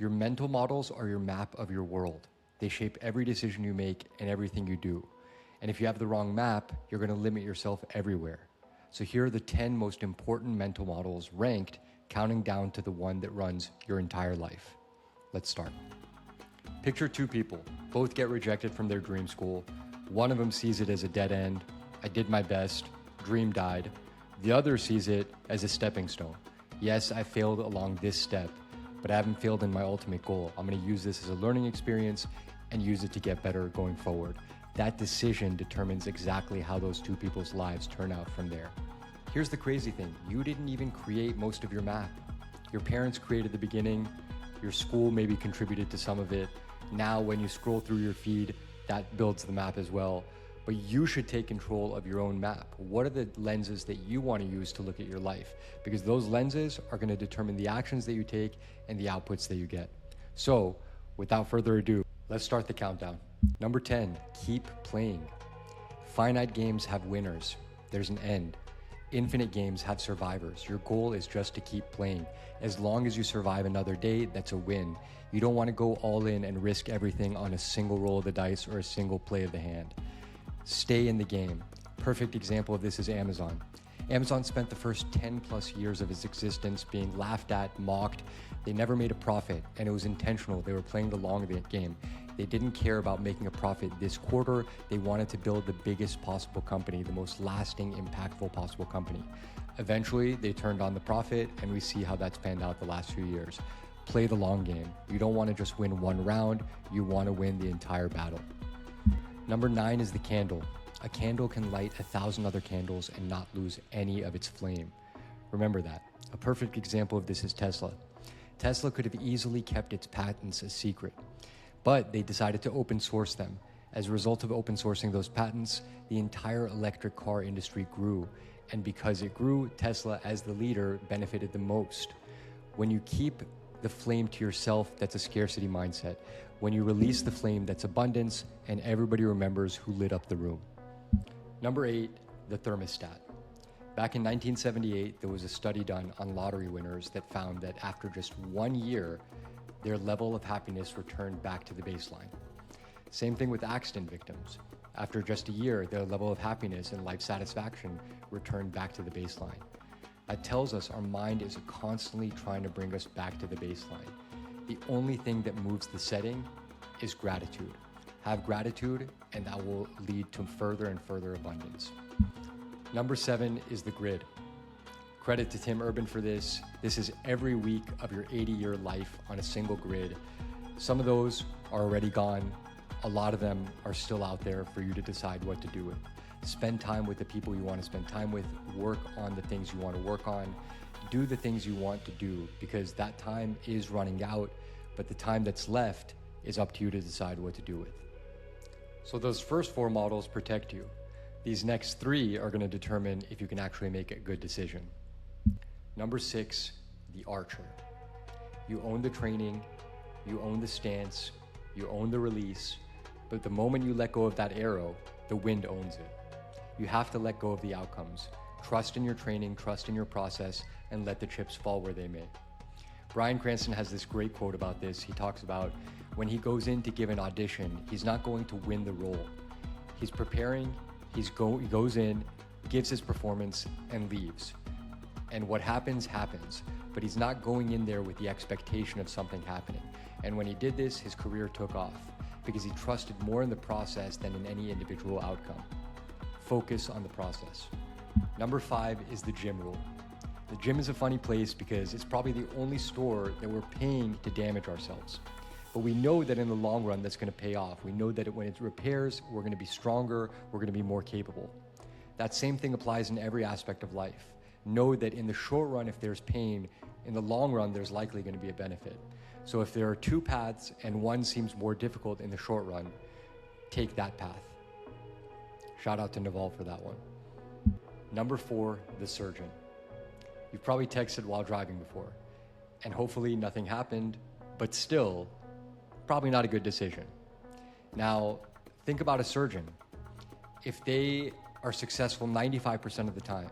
Your mental models are your map of your world. They shape every decision you make and everything you do. And if you have the wrong map, you're going to limit yourself everywhere. So here are the 10 most important mental models ranked, counting down to the one that runs your entire life. Let's start. Picture two people. Both get rejected from their dream school. One of them sees it as a dead end. I did my best. Dream died. The other sees it as a stepping stone. Yes, I failed along this step, but I haven't failed in my ultimate goal. I'm going to use this as a learning experience and use it to get better going forward. That decision determines exactly how those two people's lives turn out from there. Here's the crazy thing. You didn't even create most of your map. Your parents created the beginning. Your school maybe contributed to some of it. Now, when you scroll through your feed, that builds the map as well. But you should take control of your own map. What are the lenses that you want to use to look at your life? Because those lenses are going to determine the actions that you take and the outputs that you get. So, without further ado, let's start the countdown. Number 10, keep playing. Finite games have winners. There's an end. Infinite games have survivors. Your goal is just to keep playing. As long as you survive another day, that's a win. You don't want to go all in and risk everything on a single roll of the dice or a single play of the hand. Stay in the game. Perfect example of this is Amazon. Amazon spent the first 10 plus years of its existence being laughed at, mocked. They never made a profit, and it was intentional. They were playing the long game. They didn't care about making a profit this quarter. They wanted to build the biggest possible company, the most lasting, impactful possible company. Eventually, they turned on the profit, and we see how that's panned out the last few years. Play the long game. You don't want to just win one round. You want to win the entire battle. Number 9 is the candle. A candle can light 1,000 other candles and not lose any of its flame. Remember that. A perfect example of this is Tesla. Tesla could have easily kept its patents a secret, but they decided to open source them. As a result of open sourcing those patents, the entire electric car industry grew. And because it grew, Tesla, as the leader, benefited the most. When you keep the flame to yourself, that's a scarcity mindset. When you release the flame, that's abundance, and everybody remembers who lit up the room. Number 8, the thermostat. Back in 1978, there was a study done on lottery winners that found that after just 1 year, their level of happiness returned back to the baseline. Same thing with accident victims. After just a year, their level of happiness and life satisfaction returned back to the baseline. That tells us our mind is constantly trying to bring us back to the baseline. The only thing that moves the setting is gratitude. Have gratitude, and that will lead to further and further abundance. Number 7 is the grid. Credit to Tim Urban for this. This is every week of your 80-year life on a single grid. Some of those are already gone. A lot of them are still out there for you to decide what to do with. Spend time with the people you want to spend time with. Work on the things you want to work on. Do the things you want to do, because that time is running out, but the time that's left is up to you to decide what to do with. So those first 4 models protect you. These next 3 are going to determine if you can actually make a good decision. Number 6, the archer. You own the training, you own the stance, you own the release, but the moment you let go of that arrow, the wind owns it. You have to let go of the outcomes. Trust in your training, trust in your process, and let the chips fall where they may. Bryan Cranston has this great quote about this. He talks about when he goes in to give an audition, he's not going to win the role. He's preparing, he goes in, gives his performance, and leaves. And what happens, happens. But he's not going in there with the expectation of something happening. And when he did this, his career took off because he trusted more in the process than in any individual outcome. Focus on the process. Number 5 is the gym rule. The gym is a funny place because it's probably the only store that we're paying to damage ourselves. But we know that in the long run, that's going to pay off. We know that when it repairs, we're going to be stronger, we're going to be more capable. That same thing applies in every aspect of life. Know that in the short run, if there's pain, in the long run, there's likely going to be a benefit. So if there are 2 paths and one seems more difficult in the short run, take that path. Shout out to Naval for that one. Number 4, the surgeon. You've probably texted while driving before, and hopefully nothing happened, but still, probably not a good decision. Now, think about a surgeon. If they are successful 95% of the time,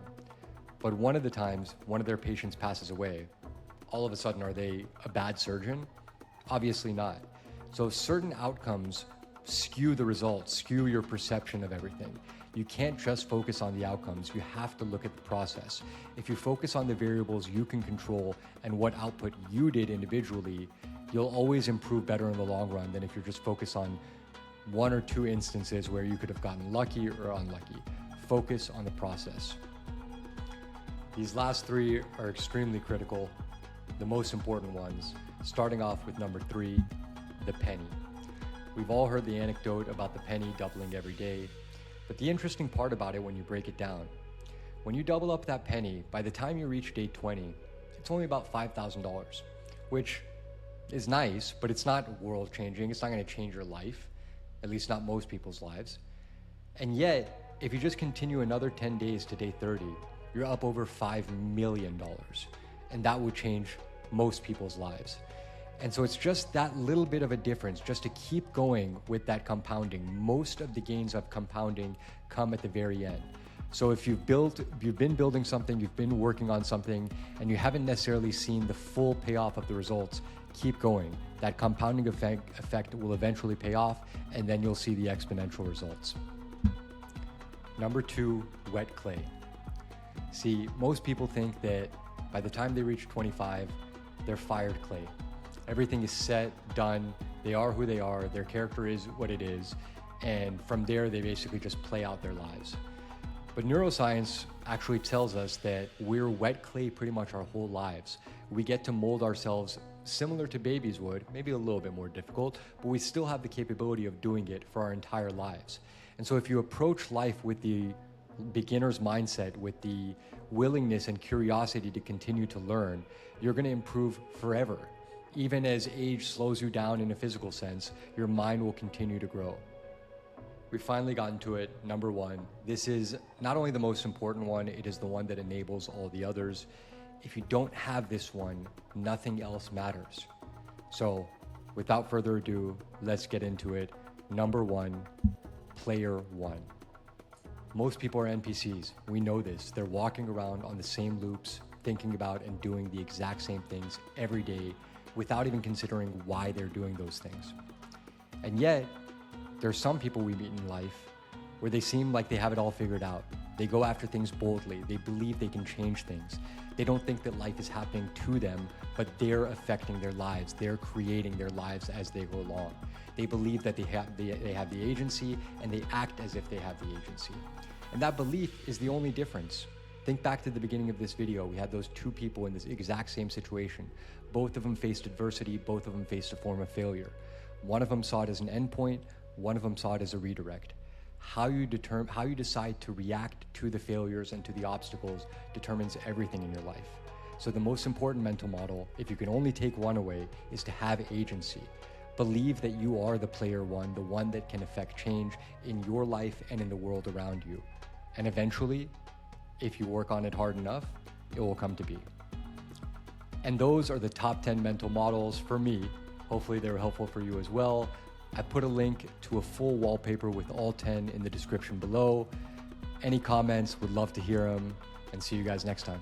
but one of the times one of their patients passes away, all of a sudden, are they a bad surgeon? Obviously not. So certain outcomes skew the results, skew your perception of everything. You can't just focus on the outcomes, you have to look at the process. If you focus on the variables you can control and what output you did individually, you'll always improve better in the long run than if you're just focused on one or two instances where you could have gotten lucky or unlucky. Focus on the process. These last three are extremely critical, the most important ones, starting off with number 3, the penny. We've all heard the anecdote about the penny doubling every day, but the interesting part about it when you break it down, when you double up that penny, by the time you reach day 20, it's only about $5,000, which is nice, but it's not world-changing. It's not going to change your life, at least not most people's lives. And yet, if you just continue another 10 days to day 30, you're up over $5 million, and that would change most people's lives. And so it's just that little bit of a difference, just to keep going with that compounding. Most of the gains of compounding come at the very end. So if you've been building something, you've been working on something, and you haven't necessarily seen the full payoff of the results, keep going. That compounding effect will eventually pay off, and then you'll see the exponential results. Number 2, wet clay. See, most people think that by the time they reach 25, they're fired clay. Everything is set, done, they are who they are, their character is what it is, and from there they basically just play out their lives. But neuroscience actually tells us that we're wet clay pretty much our whole lives. We get to mold ourselves similar to babies would, maybe a little bit more difficult, but we still have the capability of doing it for our entire lives. And so if you approach life with the beginner's mindset, with the willingness and curiosity to continue to learn, you're going to improve forever. Even as age slows you down in a physical sense, your mind will continue to grow. We've finally gotten to it, number 1. This is not only the most important one, it is the one that enables all the others. If you don't have this one, nothing else matters. So, without further ado, let's get into it. Number 1, player 1. Most people are NPCs. We know this. They're walking around on the same loops, thinking about and doing the exact same things every day, without even considering why they're doing those things. And yet, there are some people we meet in life where they seem like they have it all figured out. They go after things boldly. They believe they can change things. They don't think that life is happening to them, but they're affecting their lives. They're creating their lives as they go along. They believe that they have the agency, and they act as if they have the agency. And that belief is the only difference. Think back to the beginning of this video. We had those 2 people in this exact same situation. Both of them faced adversity. Both of them faced a form of failure. One of them saw it as an endpoint. One of them saw it as a redirect. How you decide to react to the failures and to the obstacles determines everything in your life. So the most important mental model, if you can only take one away, is to have agency. Believe that you are the player 1, the one that can affect change in your life and in the world around you. And eventually, if you work on it hard enough, it will come to be. And those are the top 10 mental models for me. Hopefully they were helpful for you as well. I put a link to a full wallpaper with all 10 in the description below. Any comments, would love to hear them, and see you guys next time.